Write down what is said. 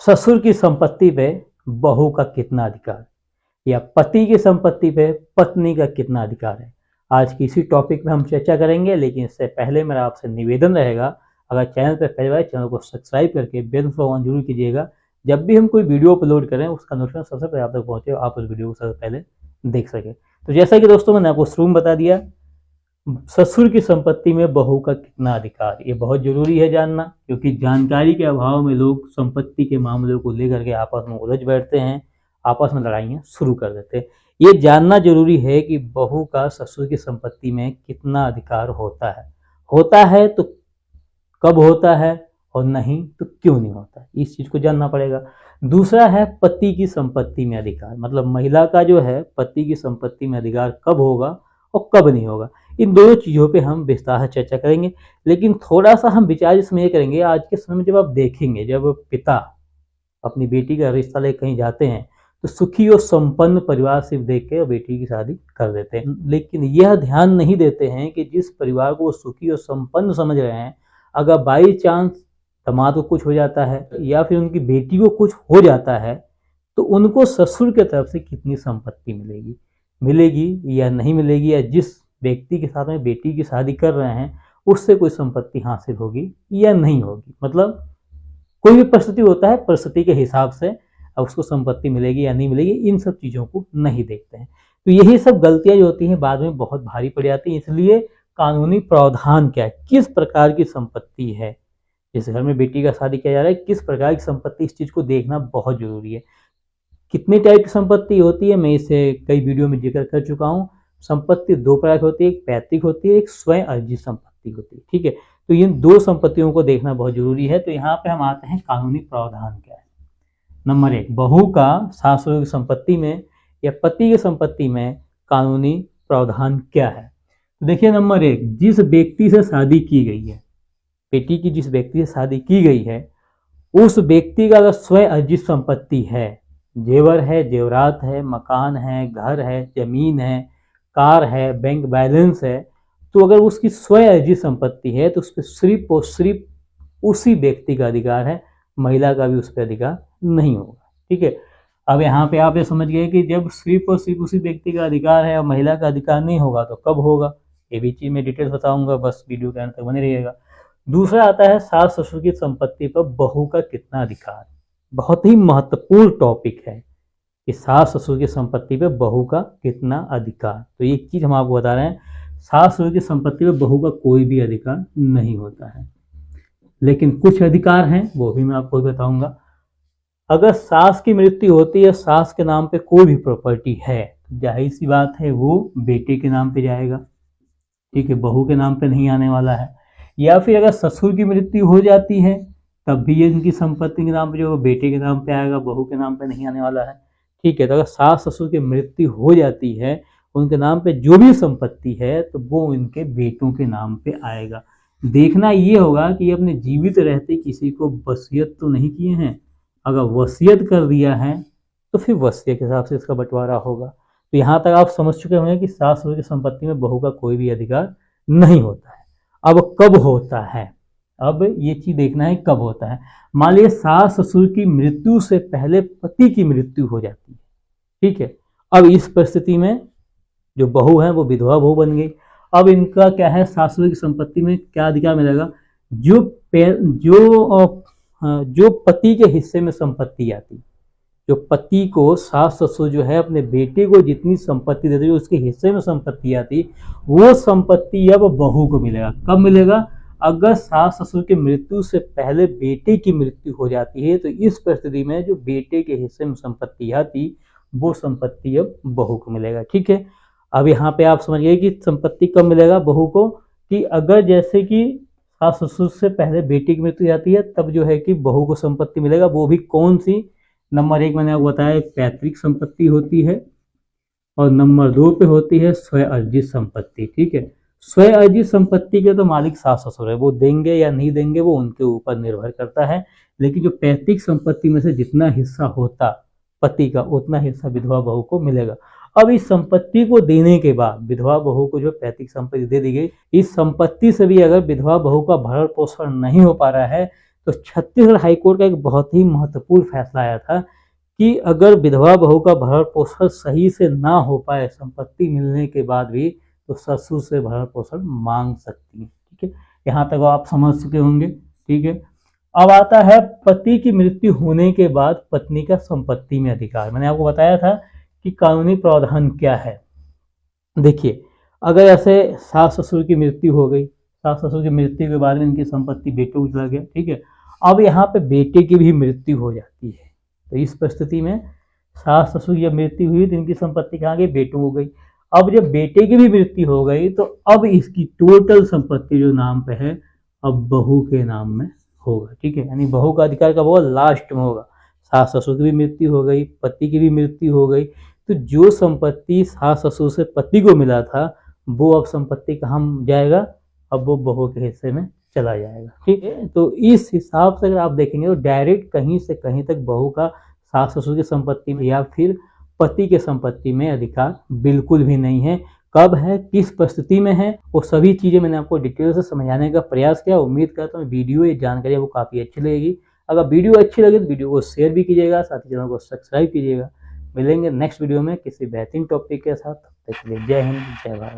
ससुर की संपत्ति पे बहू का कितना अधिकार, या पति की संपत्ति पे पत्नी का कितना अधिकार है। आज की इसी टॉपिक पे हम चर्चा करेंगे, लेकिन इससे पहले मेरा आपसे निवेदन रहेगा, अगर चैनल पर पहली बार चैनल को सब्सक्राइब करके बेल को ऑन जरूर कीजिएगा। जब भी हम कोई वीडियो अपलोड करें उसका नोटिफिकेशन सबसे पहले आप तक पहुंचे, आप उस वीडियो को सबसे पहले देख सके। तो जैसा कि दोस्तों मैंने आपको शुरू में बता दिया, ससुर की संपत्ति में बहू का कितना अधिकार, ये बहुत जरूरी है जानना, क्योंकि जानकारी के अभाव में लोग संपत्ति के मामलों को लेकर के आपस में उलझ बैठते हैं, आपस में लड़ाइयाँ शुरू कर देते हैं। ये जानना जरूरी है कि बहू का ससुर की संपत्ति में कितना अधिकार होता है तो कब होता है, और नहीं तो क्यों नहीं होता, इस चीज को जानना पड़ेगा। दूसरा है पति की संपत्ति में अधिकार, मतलब महिला का जो है पति की संपत्ति में अधिकार कब होगा और कब नहीं होगा। इन दोनों चीजों पे हम विस्तार से चर्चा करेंगे, लेकिन थोड़ा सा हम विचार इसमें ये करेंगे। आज के समय में जब आप देखेंगे, जब पिता अपनी बेटी का रिश्ता लेकर कहीं जाते हैं तो सुखी और संपन्न परिवार सिर्फ देख के बेटी की शादी कर देते हैं, लेकिन यह ध्यान नहीं देते हैं कि जिस परिवार को वो सुखी और संपन्न समझ रहे हैं, अगर बाई चांस दामाद को कुछ हो जाता है या फिर उनकी बेटी को कुछ हो जाता है, तो उनको ससुर के तरफ से कितनी संपत्ति मिलेगी या नहीं मिलेगी, या जिस व्यक्ति के साथ में बेटी की शादी कर रहे हैं उससे कोई संपत्ति हासिल होगी या नहीं होगी। मतलब कोई भी परिस्थिति होता है, परिस्थिति के हिसाब से उसको संपत्ति मिलेगी या नहीं मिलेगी, इन सब चीजों को नहीं देखते हैं। तो यही सब गलतियां जो होती हैं बाद में बहुत भारी पड़ जाती हैं। इसलिए कानूनी प्रावधान क्या है, किस प्रकार की संपत्ति है, जिस घर में बेटी का शादी किया जा रहा है किस प्रकार की संपत्ति, इस चीज को देखना बहुत जरूरी है। कितने टाइप की संपत्ति होती है, मैं इसे कई वीडियो में जिक्र कर चुका हूँ। संपत्ति दो प्रकार की होती है, एक पैतृक होती है, एक स्वयं अर्जित संपत्ति होती है। ठीक है, तो इन दो संपत्तियों को देखना बहुत जरूरी है। तो यहाँ पे हम आते हैं कानूनी प्रावधान क्या है। नंबर एक, बहू का सासुर की संपत्ति में या पति की संपत्ति में कानूनी प्रावधान क्या है। तो देखिए, नंबर एक, जिस व्यक्ति से शादी की गई है, बेटी की जिस व्यक्ति से शादी की गई है, उस व्यक्ति का अगर स्वयं अर्जित संपत्ति है, जेवर है, जेवरात है, मकान है, घर है, जमीन है, कार है, बैंक बैलेंस है, तो अगर उसकी स्वयं अर्जित संपत्ति है तो उस पर सिर्फ और सिर्फ उसी व्यक्ति का अधिकार है, महिला का भी उस पर अधिकार नहीं होगा। ठीक है, अब यहाँ पे आप ये समझ गए कि जब सिर्फ और सिर्फ उसी व्यक्ति का अधिकार है और महिला का अधिकार नहीं होगा तो कब होगा, ये भी चीज मैं डिटेल्स बताऊंगा, बस वीडियो के अंत तक बने रहिएगा। दूसरा आता है सास ससुर की संपत्ति पर बहू का कितना अधिकार। बहुत ही महत्वपूर्ण टॉपिक है कि सास ससुर की संपत्ति पे बहू का कितना अधिकार। तो एक चीज हम आपको बता रहे हैं, सास ससुर की संपत्ति पे बहू का कोई भी अधिकार नहीं होता है, लेकिन कुछ अधिकार हैं, वो भी मैं आपको बताऊंगा। अगर सास की मृत्यु होती है, सास के नाम पे कोई भी प्रॉपर्टी है, तो जाहिर सी बात है वो बेटे के नाम पे जाएगा। ठीक है, बहू के नाम पे नहीं आने वाला है। या फिर अगर ससुर की मृत्यु हो जाती है तब भी ये इनकी संपत्ति के नाम पे जो बेटे के नाम पे आएगा, बहू के नाम पे नहीं आने वाला है। ठीक है, तो अगर सास ससुर की मृत्यु हो जाती है, उनके नाम पे जो भी संपत्ति है तो वो इनके बेटों के नाम पे आएगा। देखना ये होगा कि अपने जीवित रहते किसी को वसीयत तो नहीं किए हैं, अगर वसीयत कर दिया है तो फिर वसीयत के हिसाब से इसका बंटवारा होगा। तो यहाँ तक आप समझ चुके होंगे कि सास ससुर की संपत्ति में बहू का कोई भी अधिकार नहीं होता है। अब कब होता है, अब ये चीज देखना है कब होता है। मान लीजिए सास ससुर की मृत्यु से पहले पति की मृत्यु हो जाती है। ठीक है, अब इस परिस्थिति में जो बहू है वो विधवा बहू बन गई। अब इनका क्या है, सास ससुर की संपत्ति में क्या अधिकार मिलेगा, जो पति के हिस्से में संपत्ति आती, जो पति को सास ससुर जो है अपने बेटे को जितनी संपत्ति देते उसके हिस्से में संपत्ति आती, वो संपत्ति अब बहू को मिलेगा। कब मिलेगा, अगर सास ससुर की मृत्यु से पहले बेटे की मृत्यु हो जाती है, तो इस परिस्थिति में जो बेटे के हिस्से में संपत्ति आती वो संपत्ति अब बहू को मिलेगा। ठीक है, अब यहाँ पे आप समझिए कि संपत्ति कब मिलेगा बहू को, कि अगर जैसे कि सास ससुर से पहले बेटी की मृत्यु जाती है तब जो है कि बहू को संपत्ति मिलेगा। वो भी कौन सी, नंबर एक मैंने आपको बताया पैतृक संपत्ति होती है, और नंबर दो पे होती है स्वयं अर्जित संपत्ति। ठीक है, स्वयं अर्जित संपत्ति के तो मालिक सास ससुर है, वो देंगे या नहीं देंगे वो उनके ऊपर निर्भर करता है। लेकिन जो पैतृक संपत्ति में से जितना हिस्सा होता पति का, उतना हिस्सा विधवा बहू को मिलेगा। अब इस संपत्ति को देने के बाद विधवा बहू को जो पैतृक संपत्ति दे दी गई, इस संपत्ति से भी अगर विधवा बहू का भरण पोषण नहीं हो पा रहा है तो छत्तीसगढ़ हाईकोर्ट का एक बहुत ही महत्वपूर्ण फैसला आया था कि अगर विधवा बहू का भरण पोषण सही से ना हो पाए संपत्ति मिलने के बाद भी, तो ससुर से भरण पोषण मांग सकती है। ठीक है, यहाँ तक आप समझ चुके होंगे। ठीक है, अब आता है पति की मृत्यु होने के बाद पत्नी का संपत्ति में अधिकार। मैंने आपको बताया था कि कानूनी प्रावधान क्या है। देखिए, अगर ऐसे सास ससुर की मृत्यु हो गई, सास ससुर की मृत्यु के बाद में इनकी संपत्ति बेटे को चला गया। ठीक है, अब यहाँ पे बेटे की भी मृत्यु हो जाती है, तो इस परिस्थिति में सास ससुर की मृत्यु हुई तो इनकी संपत्ति कहाँ गई, बेटों हो गई। अब जब बेटे की भी मृत्यु हो गई तो अब इसकी टोटल संपत्ति जो नाम पे है अब बहू के नाम में होगा। ठीक है, यानी बहू का अधिकार कब होगा, लास्ट में होगा। सास ससुर की भी मृत्यु हो गई, पति की भी मृत्यु हो गई, तो जो संपत्ति सास ससुर से पति को मिला था वो अब संपत्ति कहाँ जाएगा, अब वो बहू के हिस्से में चला जाएगा। ठीक है, तो इस हिसाब से अगर आप देखेंगे तो डायरेक्ट कहीं से कहीं तक बहू का सास ससुर की संपत्ति में या फिर पति के संपत्ति में अधिकार बिल्कुल भी नहीं है। कब है, किस परिस्थिति में है, वो सभी चीज़ें मैंने आपको डिटेल से समझाने का प्रयास किया। उम्मीद करता हूँ वीडियो ये जानकारी आपको काफ़ी अच्छी लगेगी। अगर वीडियो अच्छी लगे तो वीडियो को शेयर भी कीजिएगा, साथ ही चैनल को सब्सक्राइब कीजिएगा। मिलेंगे नेक्स्ट वीडियो में किसी बेहतरीन टॉपिक के साथ। तब तक के लिए जय हिंद, जय भारत।